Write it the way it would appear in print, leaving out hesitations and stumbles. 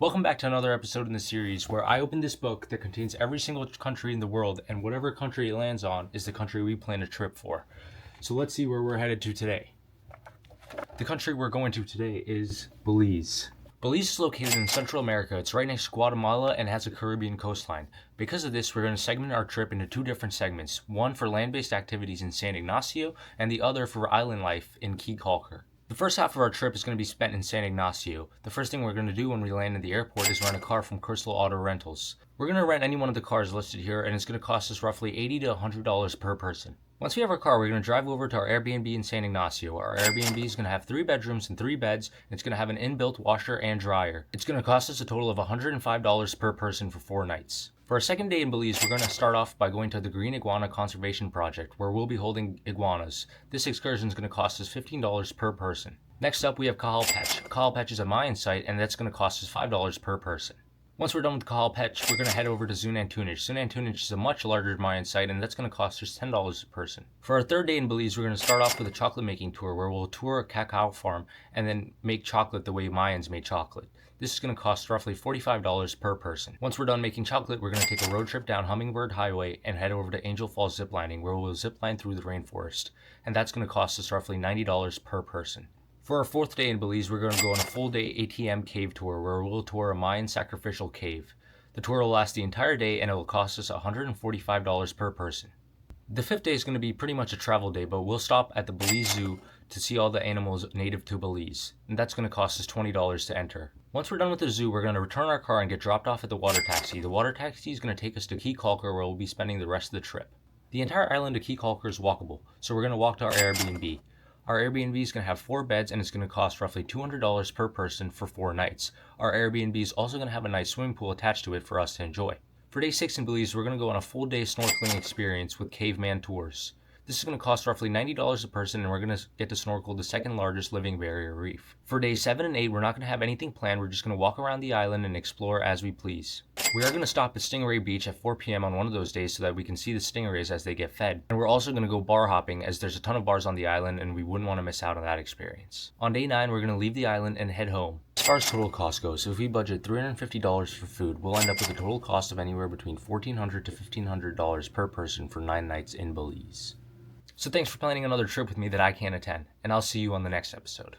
Welcome back to another episode in the series where I open this book that contains every single country in the world, and whatever country it lands on is the country we plan a trip for. So let's see where we're headed to today. The country we're going to today is Belize. Belize is located in Central America. It's right next to Guatemala and has a Caribbean coastline. Because of this, we're going to segment our trip into two different segments, one for land-based activities in San Ignacio and the other for island life in Key Calker. The first half of our trip is going to be spent in San Ignacio. The first thing we're going to do when we land at the airport is rent a car from Crystal Auto Rentals. We're going to rent any one of the cars listed here, and it's going to cost us roughly $80 to $100 per person. Once we have our car, we're going to drive over to our Airbnb in San Ignacio. Our Airbnb is going to have 3 bedrooms and 3 beds, and it's going to have an inbuilt washer and dryer. It's going to cost us a total of $105 per person for 4 nights. For our second day in Belize, we're going to start off by going to the Green Iguana Conservation Project, where we'll be holding iguanas. This excursion is going to cost us $15 per person. Next up, we have Cajal Pech. Cajal Pech is a Mayan site, and that's going to cost us $5 per person. Once we're done with Cajal Pech, we're going to head over to Zunantunich. Zunantunich is a much larger Mayan site, and that's going to cost us $10 a person. For our third day in Belize, we're going to start off with a chocolate making tour, where we'll tour a cacao farm and then make chocolate the way Mayans made chocolate. This is going to cost roughly $45 per person. Once we're done making chocolate, we're going to take a road trip down Hummingbird Highway and head over to Angel Falls ziplining, where we'll zipline through the rainforest, and that's going to cost us roughly $90 per person. For our fourth day in Belize, we're going to go on a full day ATM cave tour, where we'll tour a Mayan sacrificial cave. The tour will last the entire day, and it will cost us $145 per person. The fifth day is going to be pretty much a travel day, but we'll stop at the Belize Zoo to see all the animals native to Belize, and that's going to cost us $20 to enter. Once we're done with the zoo, we're going to return our car and get dropped off at the water taxi. The water taxi is going to take us to Key Calker, where we'll be spending the rest of the trip. The entire island of Key Calker is walkable, so we're going to walk to our Airbnb. Our Airbnb is going to have 4 beds, and it's going to cost roughly $200 per person for 4 nights. Our Airbnb is also going to have a nice swimming pool attached to it for us to enjoy. For day 6 in Belize, we're going to go on a full day snorkeling experience with caveman tours. This is going to cost roughly $90 a person, and we're going to get to snorkel the second largest living barrier reef. For days 7 and 8, we're not going to have anything planned. We're just going to walk around the island and explore as we please. We are going to stop at Stingray Beach at 4 p.m. on one of those days so that we can see the stingrays as they get fed. And we're also going to go bar hopping, as there's a ton of bars on the island and we wouldn't want to miss out on that experience. On day 9, we're going to leave the island and head home. As far as total cost goes, if we budget $350 for food, we'll end up with a total cost of anywhere between $1,400 to $1,500 per person for 9 nights in Belize. So thanks for planning another trip with me that I can't attend, and I'll see you on the next episode.